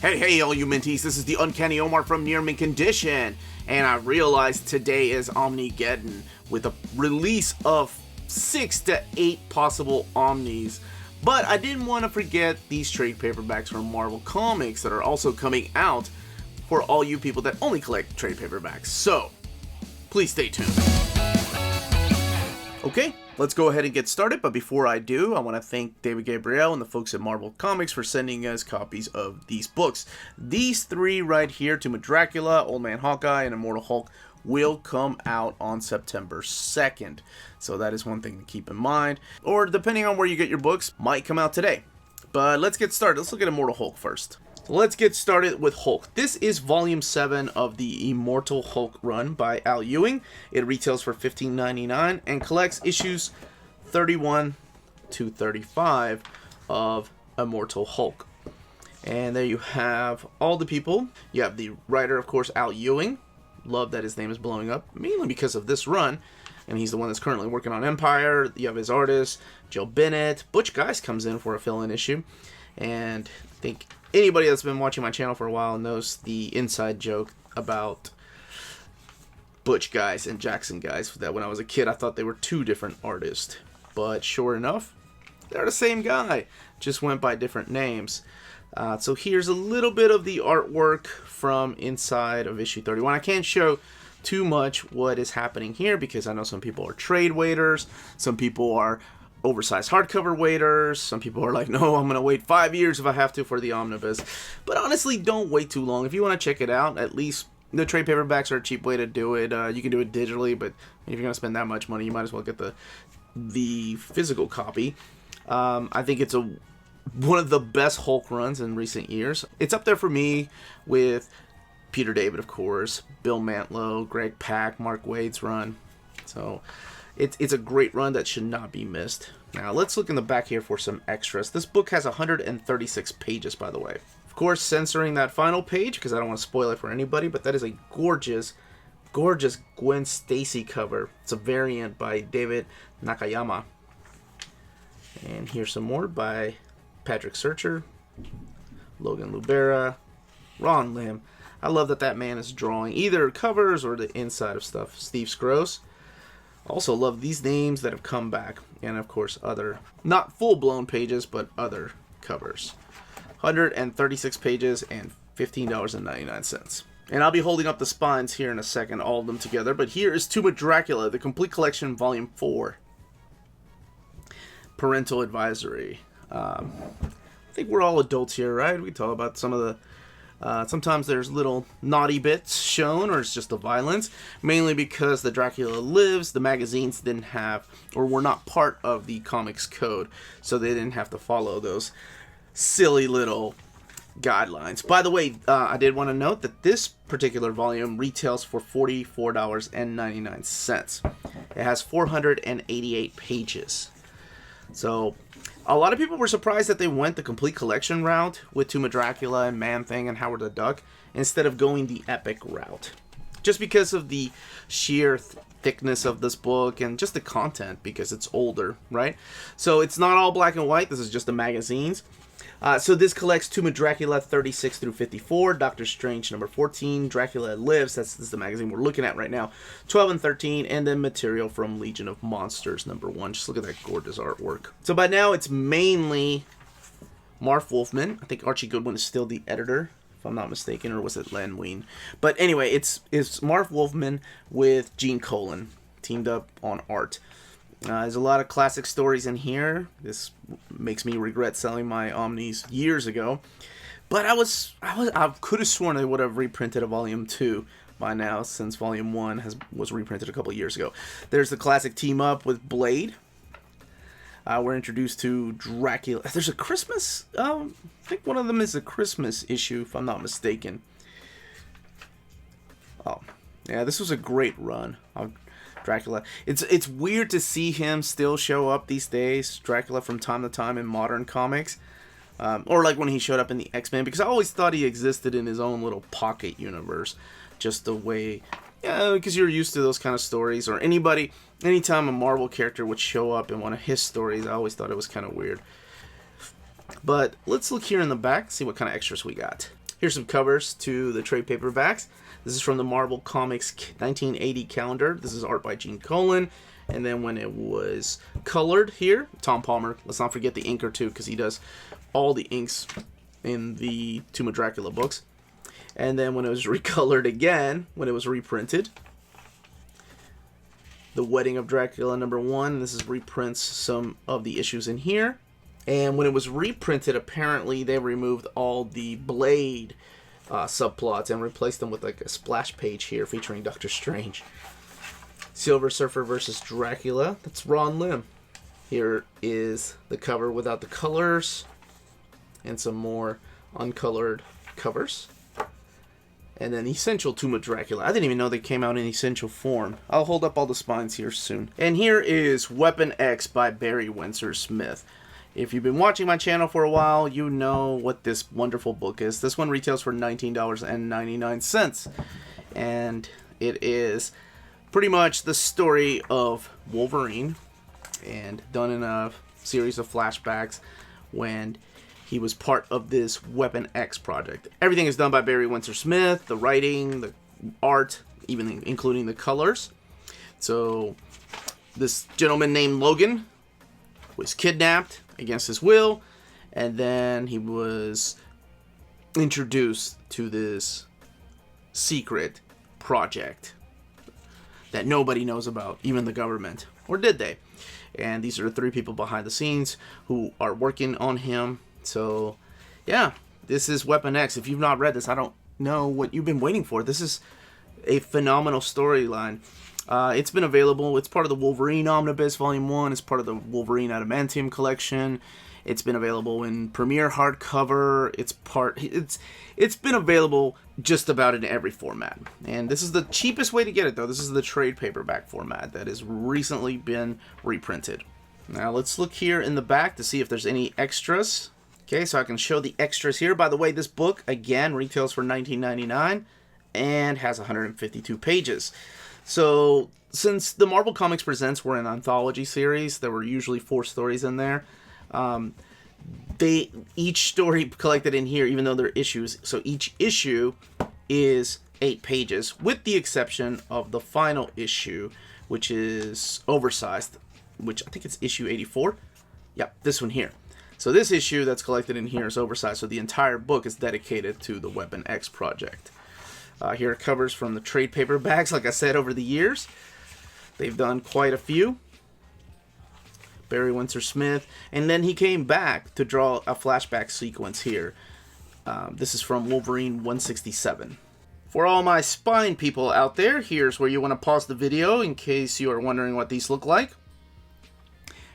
Hey, all you Minties, this is the Uncanny Omar from Near Mint Condition, and I realized today is Omnigeddon, with a release of 6 to 8 possible Omnis. But I didn't want to forget these trade paperbacks from Marvel Comics that are also coming out for all you people that only collect trade paperbacks. So, please stay tuned. Okay, let's go ahead and get started, but before I do, I want to thank David Gabriel and the folks at Marvel Comics for sending us copies of these books. These three right here, Tomb of Dracula, Old Man Hawkeye, and Immortal Hulk, will come out on September 2nd. So that is one thing to keep in mind. Or depending on where you get your books, might come out today. But let's get started. Let's look at Immortal Hulk first. So let's get started with Hulk. This is Volume 7 of the Immortal Hulk run by Al Ewing. It retails for $15.99 and collects issues 31 to 35 of Immortal Hulk. And there you have all the people. You have the writer, of course, Al Ewing. Love that his name is blowing up, mainly because of this run. And he's the one that's currently working on Empire. You have his artist, Jill Bennett. Butch Guice comes in for a fill-in issue. And I think anybody that's been watching my channel for a while knows the inside joke about Butch Guice and Jackson Guice. That when I was a kid, I thought they were two different artists. But sure enough, they're the same guy. Just went by different names. So here's a little bit of the artwork from inside of issue 31. I can't show too much what is happening here because I know some people are trade waiters, some people are oversized hardcover waiters, some people are like, no, I'm going to wait 5 years if I have to for the omnibus. But honestly, don't wait too long. If you want to check it out, at least the trade paperbacks are a cheap way to do it. You can do it digitally, but if you're going to spend that much money, you might as well get the physical copy. I think it's one of the best Hulk runs in recent years. It's up there for me with Peter David, of course, Bill Mantlo, Greg Pak, Mark Waid's run. So it's a great run that should not be missed. Now let's look in the back here for some extras. This book has 136 pages, by the way. Of course, censoring that final page because I don't want to spoil it for anybody, but that is a gorgeous, gorgeous Gwen Stacy cover. It's a variant by David Nakayama. And here's some more by Patrick Searcher, Logan Lubera, Ron Lim. I love that man is drawing either covers or the inside of stuff. Steve Scrose. Also love these names that have come back. And of course other, not full-blown pages, but other covers. 136 pages and $15.99. And I'll be holding up the spines here in a second, all of them together. But here is Tomb of Dracula, the complete collection, Volume 4. Parental advisory. I think we're all adults here, right? We talk about some of the sometimes there's little naughty bits shown, or it's just the violence, mainly because the Dracula Lives, the magazines didn't have, or were not part of the comics code, so they didn't have to follow those silly little guidelines. By the way, I did want to note that this particular volume retails for $44.99. It has 488 pages. So a lot of people were surprised that they went the complete collection route with Tomb of Dracula and Man-Thing and Howard the Duck instead of going the epic route. Just because of the sheer thickness of this book and just the content, because it's older, right? So it's not all black and white. This is just the magazines. So this collects Tomb of Dracula 36 through 54, Doctor Strange number 14, Dracula Lives, this is the magazine we're looking at right now, 12 and 13, and then material from Legion of Monsters number 1. Just look at that gorgeous artwork. So by now it's mainly Marv Wolfman. I think Archie Goodwin is still the editor, if I'm not mistaken, or was it Len Wein? But anyway, it's Marv Wolfman with Gene Colan teamed up on art. There's a lot of classic stories in here. This makes me regret selling my Omnis years ago. But I could have sworn they would have reprinted a Volume 2 by now, since Volume 1 was reprinted a couple years ago. There's the classic team up with Blade. We're introduced to Dracula. There's a Christmas, I think one of them is a Christmas issue, if I'm not mistaken. Oh, yeah, this was a great run. Dracula. It's weird to see him still show up these days, Dracula, from time to time in modern comics. Or like when he showed up in the X-Men, because I always thought he existed in his own little pocket universe. Just the way, because you're used to those kind of stories. Or anytime a Marvel character would show up in one of his stories, I always thought it was kind of weird. But let's look here in the back, see what kind of extras we got. Here's some covers to the trade paperbacks. This is from the Marvel Comics 1980 calendar. This is art by Gene Colan. And then when it was colored here, Tom Palmer. Let's not forget the inker too, because he does all the inks in the Tomb of Dracula books. And then when it was recolored again, when it was reprinted, The Wedding of Dracula #1. This is reprints some of the issues in here. And when it was reprinted, apparently they removed all the Blade subplots and replaced them with like a splash page here featuring Doctor Strange. Silver Surfer versus Dracula. That's Ron Lim. Here is the cover without the colors and some more uncolored covers. And then Essential Tomb of Dracula. I didn't even know they came out in essential form. I'll hold up all the spines here soon. And here is Weapon X by Barry Windsor Smith. If you've been watching my channel for a while, you know what this wonderful book is. This one retails for $19.99. And it is pretty much the story of Wolverine, and done in a series of flashbacks when he was part of this Weapon X project. Everything is done by Barry Windsor Smith, the writing, the art, even including the colors. So this gentleman named Logan was kidnapped against his will, and then he was introduced to this secret project that nobody knows about, even the government. Or did they? And these are the three people behind the scenes who are working on him. So, yeah, this is Weapon X. If you've not read this, I don't know what you've been waiting for. This is a phenomenal storyline. It's been available. It's part of the Wolverine Omnibus Volume 1. It's part of the Wolverine Adamantium collection. It's been available in Premiere hardcover. It's been available just about in every format. And this is the cheapest way to get it, though. This is the trade paperback format that has recently been reprinted. Now let's look here in the back to see if there's any extras. Okay, so I can show the extras here. By the way, this book, again, retails for $19.99 and has 152 pages. So, since the Marvel Comics Presents were an anthology series, there were usually 4 stories in there. Each story collected in here, even though they're issues, so each issue is 8 pages, with the exception of the final issue, which is oversized, which I think it's issue 84. Yep, this one here. So this issue that's collected in here is oversized, so the entire book is dedicated to the Weapon X project. Here are covers from the trade paperbacks, like I said, over the years. They've done quite a few. Barry Windsor Smith. And then he came back to draw a flashback sequence here. This is from Wolverine 167. For all my spine people out there, here's where you want to pause the video in case you are wondering what these look like.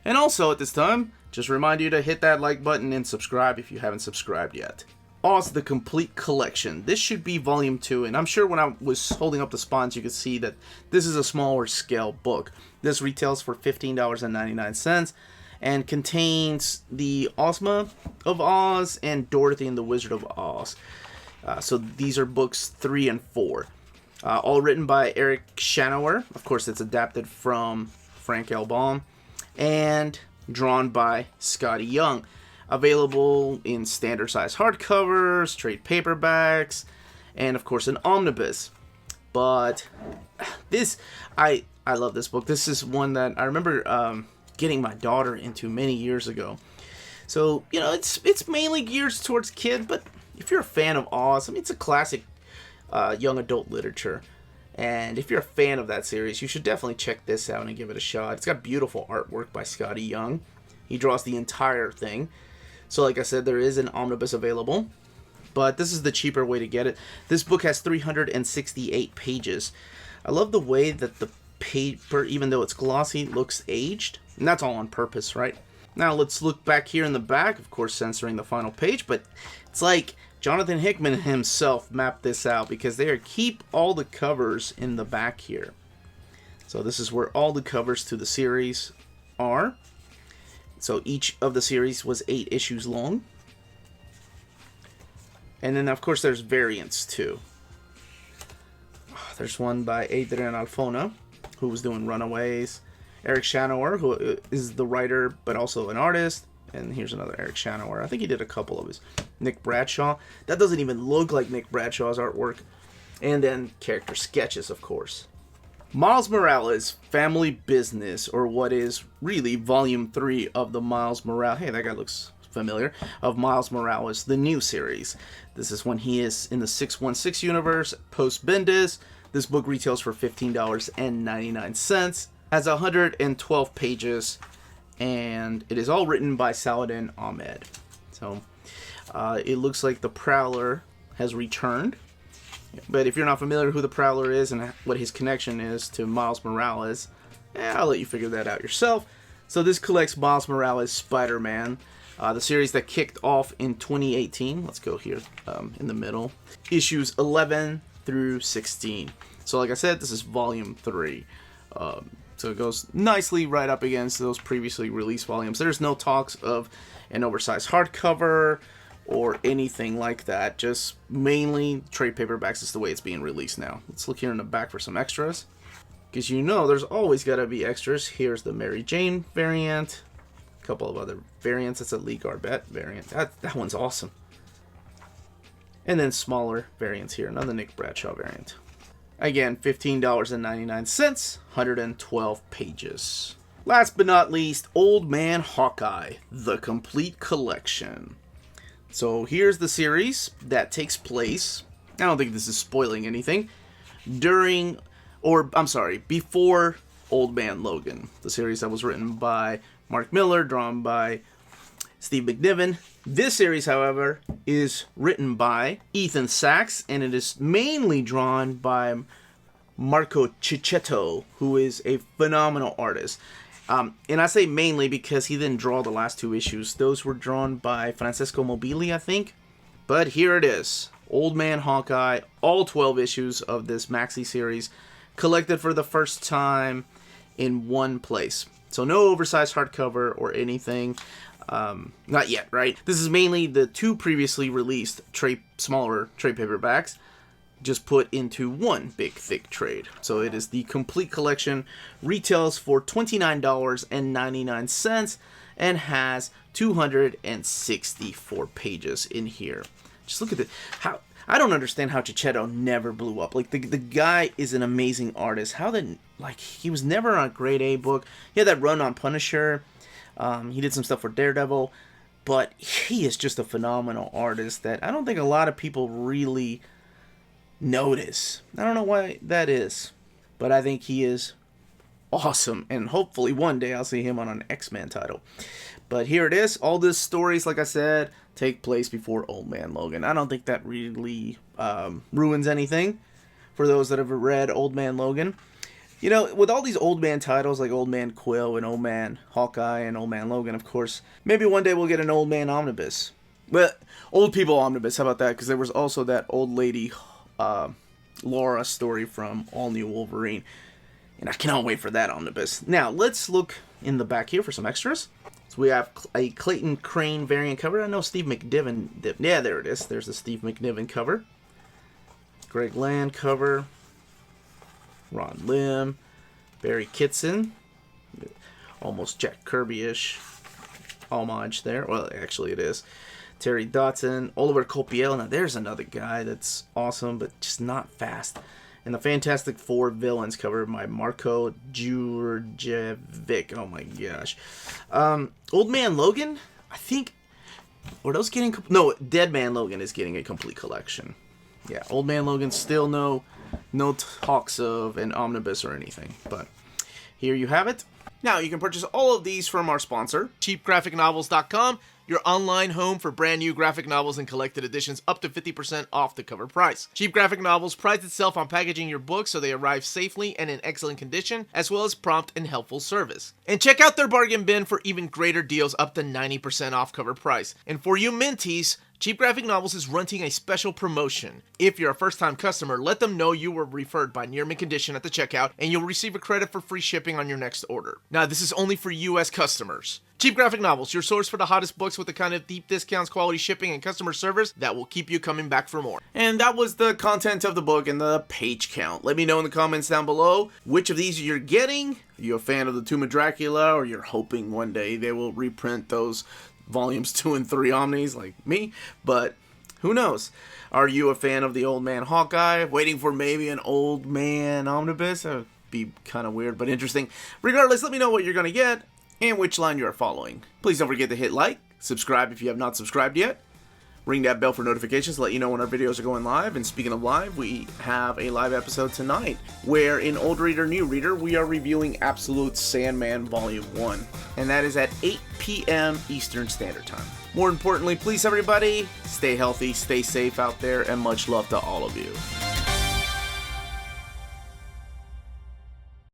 And also at this time, just remind you to hit that like button and subscribe if you haven't subscribed yet. Oz the Complete Collection. This should be volume 2, and I'm sure when I was holding up the spines you could see that this is a smaller scale book. This retails for $15.99 and contains the Ozma of Oz and Dorothy and the Wizard of Oz. So these are books 3 and 4. All written by Eric Shanower. Of course, it's adapted from Frank L. Baum. And drawn by Scotty Young. Available in standard size hardcovers, trade paperbacks, and of course an omnibus. But this, I love this book. This is one that I remember getting my daughter into many years ago. So, you know, it's mainly geared towards kids, but if you're a fan of Oz, I mean, it's a classic young adult literature. And if you're a fan of that series, you should definitely check this out and give it a shot. It's got beautiful artwork by Scotty Young. He draws the entire thing. So like I said, there is an omnibus available, but this is the cheaper way to get it. This book has 368 pages. I love the way that the paper, even though it's glossy, looks aged. And that's all on purpose, right? Now let's look back here in the back, of course censoring the final page, but it's like Jonathan Hickman himself mapped this out because they keep all the covers in the back here. So this is where all the covers to the series are. So each of the series was 8 issues long. And then, of course, there's variants, too. There's one by Adrian Alfona, who was doing Runaways. Eric Shanower, who is the writer, but also an artist. And here's another Eric Shanower. I think he did a couple of his. Nick Bradshaw. That doesn't even look like Nick Bradshaw's artwork. And then character sketches, of course. Miles Morales, Family Business, or what is really Volume 3 of the Miles Morales. Hey, that guy looks familiar. Of Miles Morales, the new series. This is when he is in the 616 universe, post-Bendis. This book retails for $15.99. Has 112 pages. And it is all written by Saladin Ahmed. So, it looks like the Prowler has returned. But if you're not familiar who the Prowler is and what his connection is to Miles Morales, I'll let you figure that out yourself. So this collects Miles Morales Spider-Man, the series that kicked off in 2018. Let's go here in the middle. Issues 11 through 16. So like I said, this is Volume 3. So it goes nicely right up against those previously released volumes. There's no talks of an oversized hardcover or anything like that. Just mainly trade paperbacks is the way it's being released now. Let's look here in the back for some extras. Because you know there's always got to be extras. Here's the Mary Jane variant. A couple of other variants. That's a Lee Garbett variant. That one's awesome. And then smaller variants here. Another Nick Bradshaw variant. Again, $15.99, 112 pages. Last but not least, Old Man Hawkeye, the complete collection. So here's the series that takes place, I don't think this is spoiling anything, before Old Man Logan. The series that was written by Mark Miller, drawn by Steve McNiven. This series, however, is written by Ethan Sachs, and it is mainly drawn by Marco Cicchetto, who is a phenomenal artist. And I say mainly because he didn't draw the last 2 issues. Those were drawn by Francesco Mobili, I think. But here it is. Old Man Hawkeye, all 12 issues of this maxi series, collected for the first time in one place. So no oversized hardcover or anything. Not yet, right? This is mainly the 2 previously released smaller trade paperbacks, just put into one big thick trade. So it is the complete collection, retails for $29.99, and has 264 pages in here. Just look at it. I don't understand how Cicchetto never blew up. Like, the guy is an amazing artist. He was never on a grade A book. He had that run on Punisher. He did some stuff for Daredevil. But he is just a phenomenal artist that I don't think a lot of people really notice. I don't know why that is. But I think he is awesome. And hopefully one day I'll see him on an X-Men title. But here it is. All these stories, like I said, take place before Old Man Logan. I don't think that really ruins anything for those that have read Old Man Logan. You know, with all these Old Man titles like Old Man Quill and Old Man Hawkeye and Old Man Logan, of course, maybe one day we'll get an Old Man Omnibus. But Old People Omnibus, how about that? Because there was also that old lady Laura story from All New Wolverine. And I cannot wait for that omnibus. Now, let's look in the back here for some extras. So we have a Clayton Crane variant cover. I know Steve McNiven did. Yeah, there it is. There's the Steve McNiven cover. Greg Land cover. Ron Lim. Barry Kitson. Almost Jack Kirby-ish homage there. Well, actually it is. Terry Dotson. Oliver Copiel. Now there's another guy that's awesome, but just not fast. And the Fantastic Four villains cover by Marko Djurjevic. Oh my gosh. Old Man Logan, I think, were those getting... No, Dead Man Logan is getting a complete collection. Yeah, Old Man Logan still no talks of an omnibus or anything. But here you have it. Now, you can purchase all of these from our sponsor, cheapgraphicnovels.com, your online home for brand new graphic novels and collected editions up to 50% off the cover price. Cheap Graphic Novels prides itself on packaging your books so they arrive safely and in excellent condition, as well as prompt and helpful service. And check out their bargain bin for even greater deals up to 90% off cover price. And for you Minties, Cheap Graphic Novels is running a special promotion. If you're a first-time customer, let them know you were referred by Near Mint Condition at the checkout, and you'll receive a credit for free shipping on your next order. Now, this is only for U.S. customers. Cheap Graphic Novels, your source for the hottest books with the kind of deep discounts, quality shipping, and customer service that will keep you coming back for more. And that was the content of the book and the page count. Let me know in the comments down below which of these you're getting. Are you a fan of the Tomb of Dracula, or you're hoping one day they will reprint those volumes 2 and 3 omnis like me, but who knows? Are you a fan of the Old Man Hawkeye? Waiting for maybe an Old Man Omnibus? That would be kind of weird, but interesting. Regardless, let me know what you're going to get and which line you are following. Please don't forget to hit like, subscribe if you have not subscribed yet. Ring that bell for notifications to let you know when our videos are going live. And speaking of live, we have a live episode tonight where in Old Reader, New Reader, we are reviewing Absolute Sandman Volume 1. And that is at 8 p.m. Eastern Standard Time. More importantly, please everybody, stay healthy, stay safe out there, and much love to all of you.